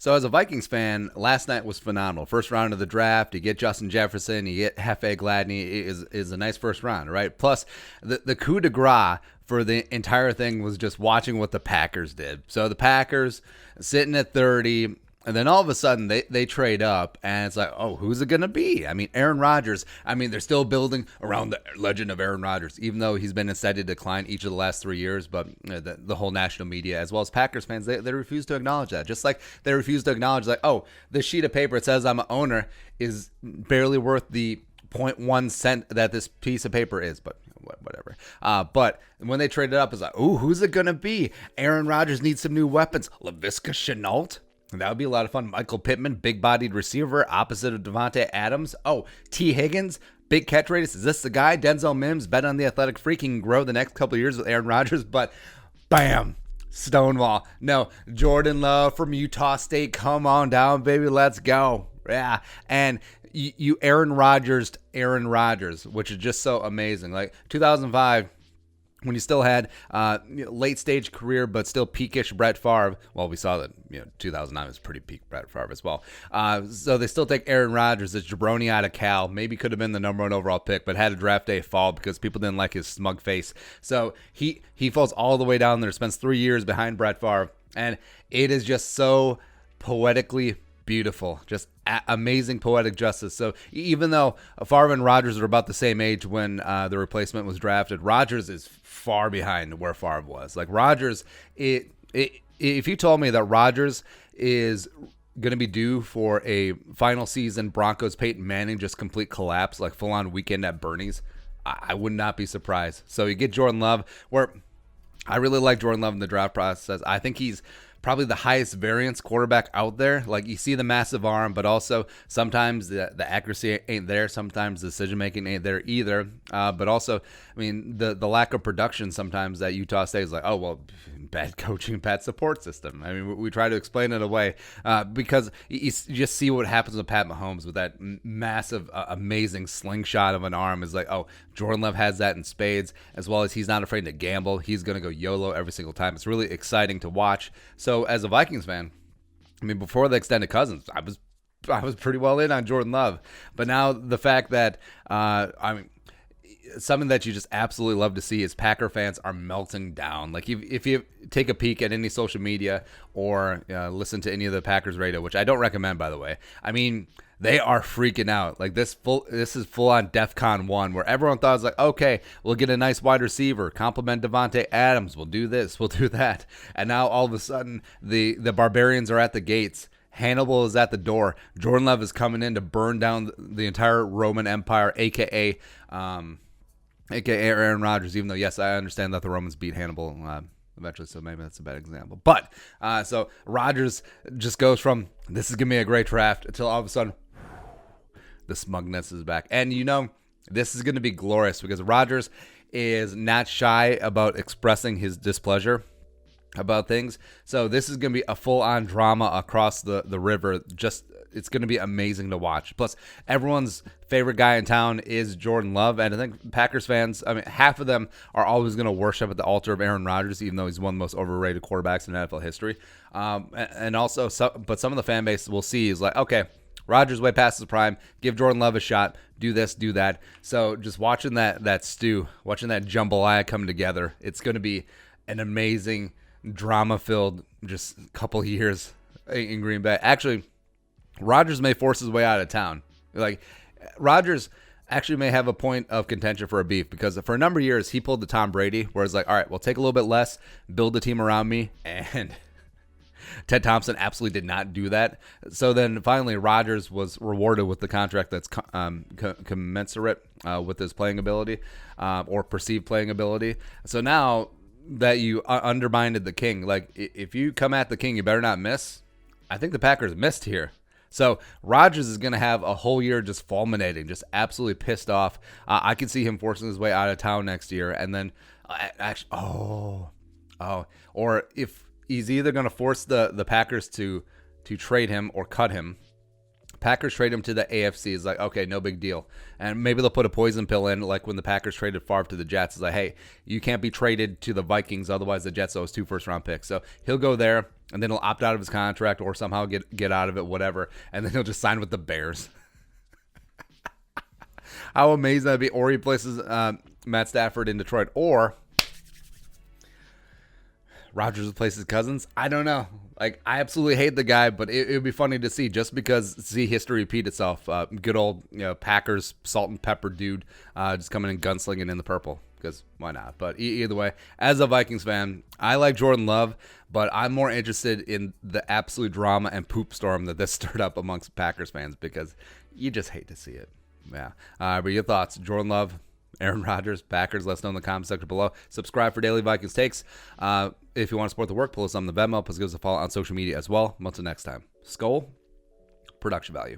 So as a Vikings fan, last night was phenomenal. First round of the draft, you get Justin Jefferson, you get Hefe Gladney, is a nice first round, right? Plus, the coup de grace for the entire thing was just watching what the Packers did. So the Packers sitting at 30, and then all of a sudden they trade up, and it's like, oh, who's it going to be? I mean, Aaron Rodgers. I mean, they're still building around the legend of Aaron Rodgers, even though he's been in steady decline each of the last 3 years. But the whole national media, as well as Packers fans, they refuse to acknowledge that. Just like they refuse to acknowledge, like, oh, this sheet of paper, it says I'm an owner, is barely worth the point 0.1 cent that this piece of paper is. But whatever. But when they traded up, it's like, ooh, who's it going to be? Aaron Rodgers needs some new weapons. Laviska Shenault? That would be a lot of fun. Michael Pittman, big-bodied receiver, opposite of Devontae Adams. Oh, T. Higgins, big catch radius. Is this the guy? Denzel Mims, bet on the athletic freak. He can grow the next couple of years with Aaron Rodgers. But, bam, Stonewall. No, Jordan Love from Utah State. Come on down, baby. Let's go. Yeah, and you Aaron Rodgers, which is just so amazing. Like 2005, when you still had late stage career, but still peakish Brett Favre. Well, we saw that 2009 was pretty peak Brett Favre as well. So they still take Aaron Rodgers, this jabroni out of Cal. Maybe could have been the number 1 overall pick, but had a draft day fall because people didn't like his smug face. So he falls all the way down there, spends 3 years behind Brett Favre, and it is just so poetically beautiful, just amazing poetic justice. So even though Favre and Rodgers are about the same age when the replacement was drafted, Rodgers is far behind where Favre was. Like Rodgers, if you told me that Rodgers is going to be due for a final season Broncos Peyton Manning just complete collapse, like full on weekend at Bernie's, I would not be surprised. So you get Jordan Love, where I really like Jordan Love in the draft process. I think he's probably the highest variance quarterback out there. Like you see the massive arm, but also sometimes the accuracy ain't there. Sometimes the decision making ain't there either. But also, I mean, the lack of production sometimes that Utah State is like, oh well, bad coaching, bad support system. I mean, we try to explain it away because you just see what happens with Pat Mahomes with that massive, amazing slingshot of an arm. Is like, oh, Jordan Love has that in spades, as well as he's not afraid to gamble. He's going to go YOLO every single time. It's really exciting to watch. So as a Vikings fan, I mean, before the extended Cousins, I was pretty well in on Jordan Love. But now the fact that, I mean, something that you just absolutely love to see is Packer fans are melting down. Like if you take a peek at any social media or listen to any of the Packers radio, which I don't recommend, by the way, I mean, they are freaking out. Like this is full on DEFCON 1, where everyone thought it was like, okay, we'll get a nice wide receiver, compliment Devontae Adams, we'll do this, we'll do that. And now all of a sudden the barbarians are at the gates. Hannibal is at the door. Jordan Love is coming in to burn down the entire Roman Empire, aka Aaron Rodgers, even though, yes, I understand that the Romans beat Hannibal eventually, so maybe that's a bad example. But, so Rodgers just goes from, this is going to be a great draft, until all of a sudden, the smugness is back. And, this is going to be glorious because Rodgers is not shy about expressing his displeasure about things. So this is going to be a full-on drama across the river. Just it's going to be amazing to watch. Plus, everyone's favorite guy in town is Jordan Love, and I think Packers fans, I mean, half of them are always going to worship at the altar of Aaron Rodgers, even though he's one of the most overrated quarterbacks in NFL history. And also, but some of the fan base will see is like, okay, Rodgers way past his prime. Give Jordan Love a shot. Do this, do that. So just watching that stew, watching that jambalaya come together, it's going to be an amazing, drama-filled just couple years in Green Bay. Actually, Rodgers may force his way out of town. Like, Rodgers actually may have a point of contention for a beef because for a number of years, he pulled the Tom Brady, where it's like, all right, well, take a little bit less, build a team around me, and Ted Thompson absolutely did not do that. So then finally, Rodgers was rewarded with the contract that's commensurate with his playing ability or perceived playing ability. So now that you undermined the king, like if you come at the king, you better not miss. I think the Packers missed here. So Rodgers is going to have a whole year just fulminating, just absolutely pissed off. I can see him forcing his way out of town next year. And then actually, or if he's either going to force the Packers to trade him or cut him, Packers trade him to the AFC. It's like, okay, no big deal. And maybe they'll put a poison pill in, like when the Packers traded Favre to the Jets. It's like, hey, you can't be traded to the Vikings, otherwise the Jets owe us 2 first-round picks. So he'll go there, and then he'll opt out of his contract or somehow get out of it, whatever, and then he'll just sign with the Bears. How amazing that'd be. Or he places Matt Stafford in Detroit. Or Rodgers replaces Cousins. I don't know. Like, I absolutely hate the guy, but it would be funny to see, just because see history repeat itself. Good old Packers salt and pepper dude just coming in gunslinging in the purple, because why not? But either way, as a Vikings fan, I like Jordan Love, but I'm more interested in the absolute drama and poop storm that this stirred up amongst Packers fans, because you just hate to see it. Yeah. But your thoughts, Jordan Love, Aaron Rodgers, Packers, let us know in the comment section below. Subscribe for daily Vikings takes. If you want to support the work, pull us on the Venmo. Plus give us a follow on social media as well. Until next time, Skull, production value.